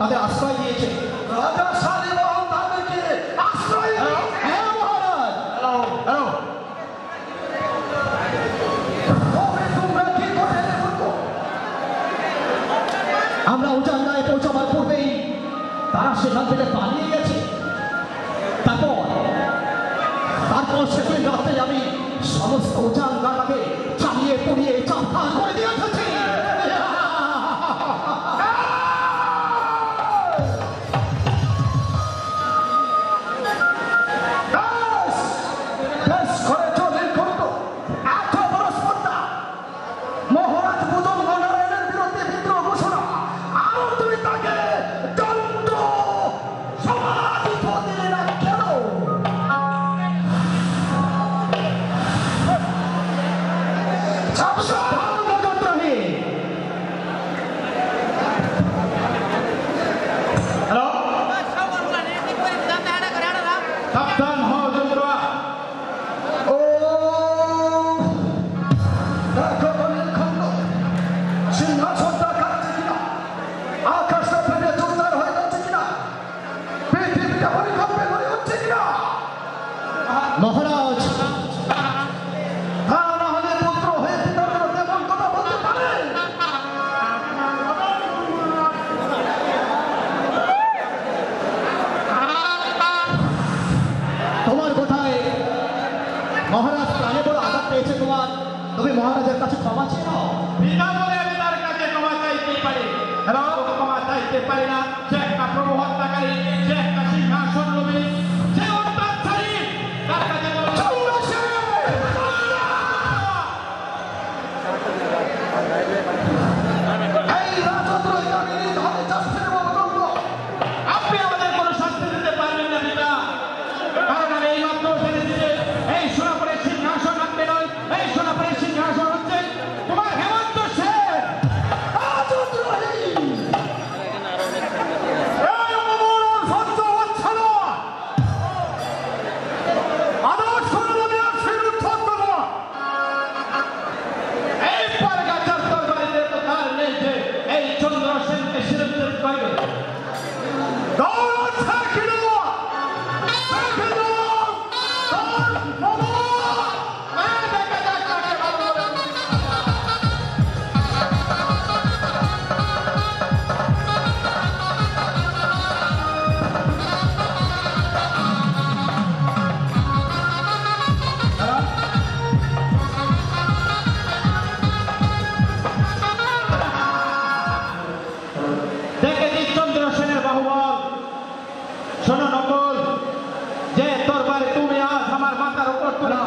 তাদের আশ্রয় দিয়েছে। রাজা শালীনবাহন তাদেরকে আশ্রয় দিয়েছে। হ্যাঁ মহারাজ। হ্যালো তোমরা কি করে বলবো? আমরা উজানদায় পৌঁছাবার পূর্বেই তারা সেখান থেকে পালিয়ে গেছে। তারপর সেদিন রাতে আমি সমস্ত উজানদাটাকে চালিয়ে পুড়িয়ে চাপা করে দিয়ে এসেছি। মহারাজ, তা না হলে পুত্র হয়ে পিতার বিরুদ্ধে এমন কথা বলতে পারে? তোমার কোথায় মহারাজ প্রাণে বড় আঘাত পেয়েছে তোমার, তুমি মহারাজের কাছে ক্ষমা চেয়ে নাও। পিতা বলে আমি তার কাছে ক্ষমা চাইতে পারি এবং ক্ষমা চাইতে পারি না। সে একটা প্রভু হত্যাকারী, সে একটা সিংহাসন লোভী, সে অত্যাচারী। তার কাছে কোনো এই রাজদ্রোহী আমি নির্ধনে শাস্তি দেব অবদম্ভ। আপনি আমাদের কোনো শাস্তি দিতে পারবেন না পিতা, কারণ আমি এই মাত্র জেনেছি যে এই সোনাপুরের সিংহাসন আপনি নয়, এই সোনাপুরের সিংহাসন হচ্ছে তোমার হেমন্ত সেন। রাজদ্রোহী! এই অপমান সহ্য হচ্ছে না। আদর্শ নবী আর শিরুচ্ছেদ করবো। এই পারগাছার তরবারিতে তো তার নেই যে এই চন্দ্র সেনকে শিরুচ্ছেদ করবে। দৌড় আছে কি না? দেখে যাও, তার বাবা! এই দেখা যাক কাকে ভালো বলে। দেখেছি চন্দ্র সেনের বাহুবল। শোনো নকুল, যে তরবারি তুমি আজ আমার মাথার উপর তুলে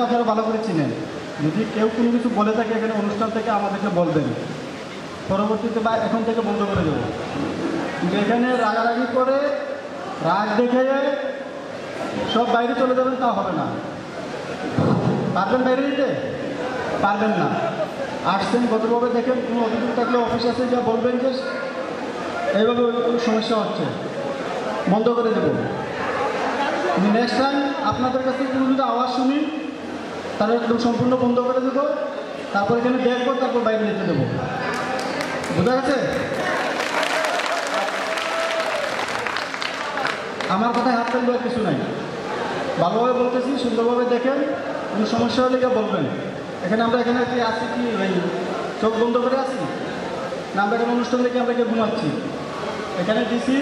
আপনারা ভালো করে চিনেন, যদি কেউ কোনো কিছু বলে থাকে এখানে অনুষ্ঠান থেকে আমাদেরকে বলবেন, পরবর্তীতে বা এখন থেকে বন্ধ করে দেবো। কিন্তু এখানে রাগারাগি করে রাগ দেখে সব বাইরে চলে যাবেন, তা হবে না। পারবেন বাইরে দিতে? পারবেন না। আসছেন ভদ্রভাবে দেখেন, কোনো অভিযোগ থাকলে অফিস আছে যা বলবেন যে এইভাবে সমস্যা হচ্ছে, বন্ধ করে দেবো। নেক্সট টাইম আপনাদের কাছ থেকে কোনো যদি আওয়াজ শুনি তাহলে একদম সম্পূর্ণ বন্ধ করে দেবো, তারপর এখানে দেখবো, তারপর বাইরে যেতে দেবো। বোঝা গেছে? আমার কথায় হাত ফেলবার কিছু নাই, ভালোভাবে বলতেছি, সুন্দরভাবে দেখেন, কোনো সমস্যা হলে গিয়ে বলবেন। আমরা এখানে কি আছি, কি এই চোখ বন্ধ করে আছি না? আমরা এখানে অনুষ্ঠান দেখে আমরা গিয়ে ঘুমাচ্ছি। এখানে দিছি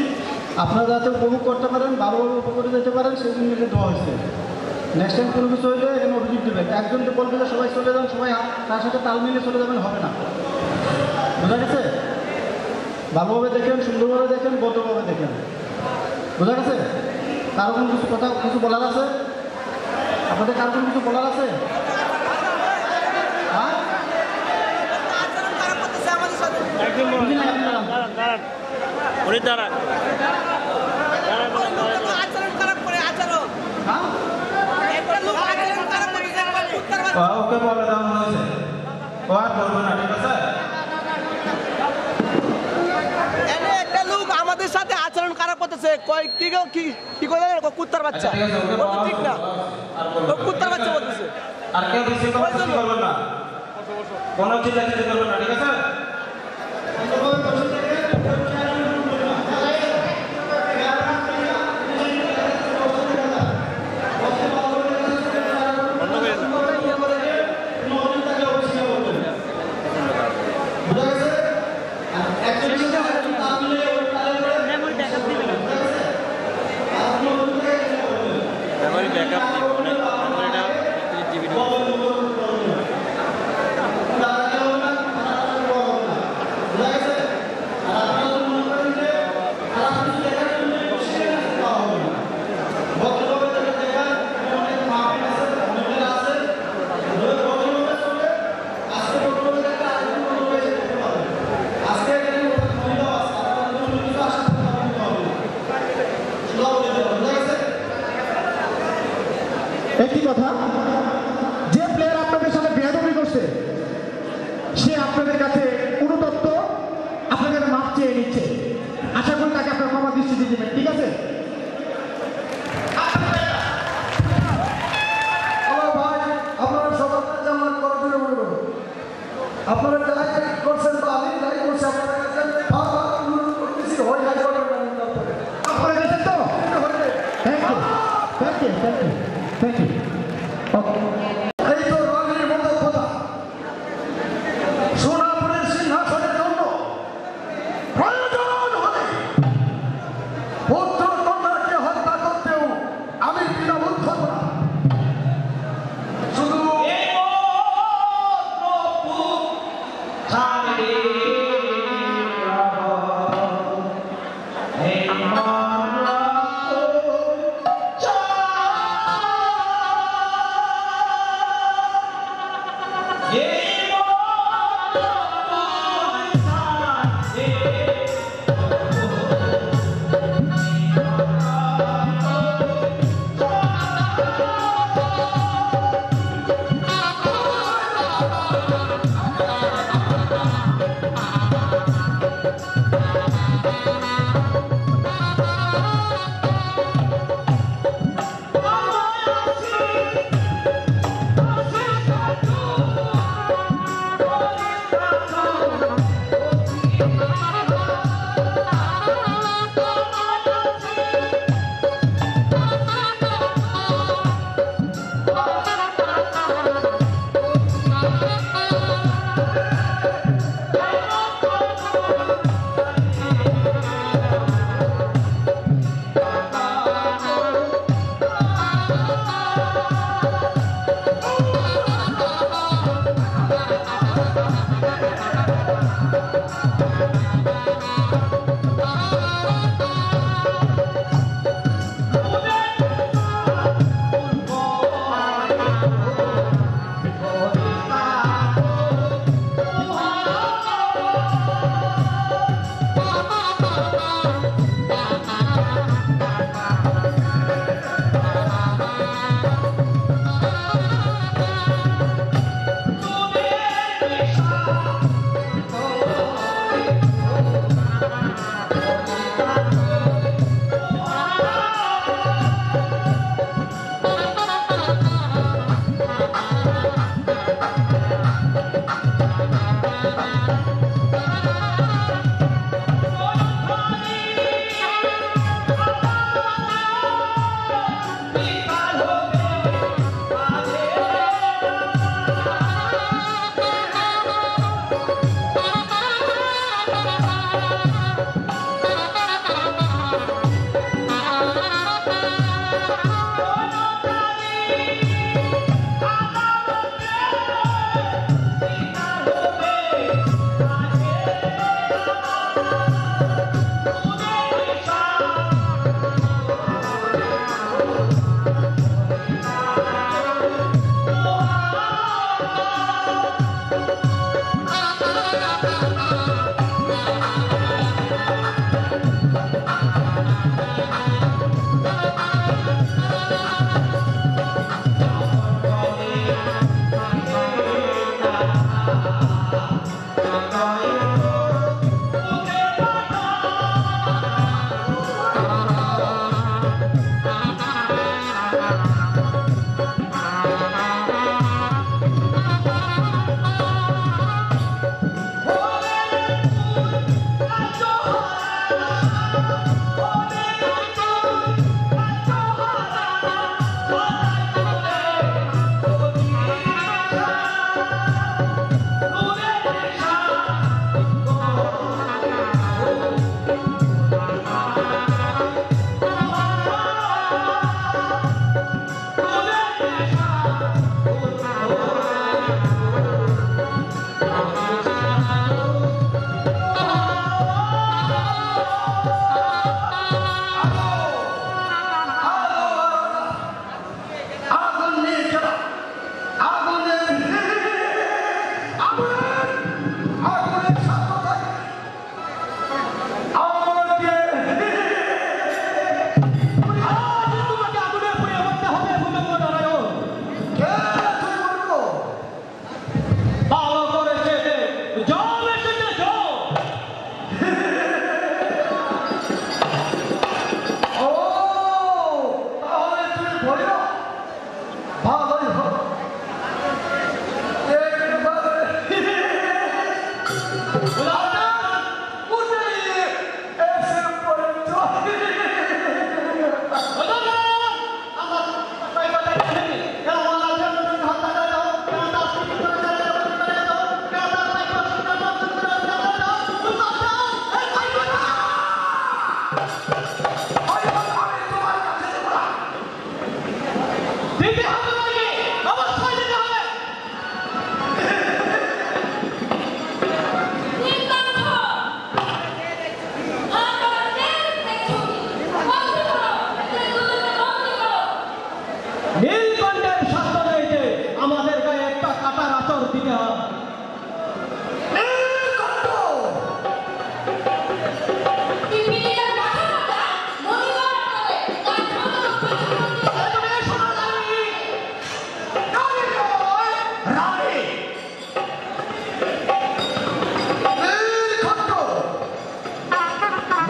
আপনারা যাতে উপভোগ করতে পারেন, ভালোভাবে উপভোগ করে যেতে পারেন, সেই জন্য দেওয়া হয়েছে। নেক্সট টাইম কোনো কিছু হইলে এখানে অভিযোগ দেবেন। একজনকে বলবে যে সবাই চলে যান, সবাই তার সাথে তাল মিলে চলে যাবেন, হবে না। বোঝা গেছে? ভালোভাবে দেখেন, সুন্দরভাবে দেখেন, বদ্ধভাবে দেখেন। বোঝা গেছে? কারো কোনো কিছু কথা কিছু বলার আছে? আপনাদের কারো কোনো কিছু বলার আছে? হ্যাঁ, ওকে বলে দেওয়া হয়েছে, ও আর বলবো না, ঠিক আছে? একটা লোক আমাদের সাথে আচরণ খারাপ করতেছে, কি করে কুত্তার বাচ্চা, ঠিক না? কুত্তার বাচ্চা বলতেছে। আর কেউ বেশি কথা বলবেন না, কোনো চিল্লাচিল্লি করবেন না, ঠিক আছে?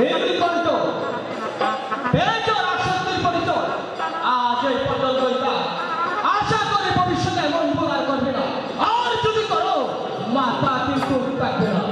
নীলকণ্ঠ পেয়েছ রাজশক্তির পরিচয়। আজ এই পর্যন্ত আশা করি ভবিষ্যতে এমন ভুল আর করবে না। আর যদি করো মাথা কিন্তু থাকবে না।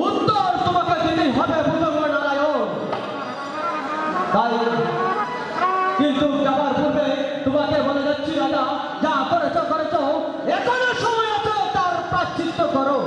উত্তর তোমাকে দিতেই হবে ভুজঙ্গ নারায়ণ। তাই কিন্তু যাবার পূর্বে তোমাকে বলে যাচ্ছি রাজা, যা করেছ করেছ, এখনো সময় আছে তার প্রায়শ্চিত্ত করো।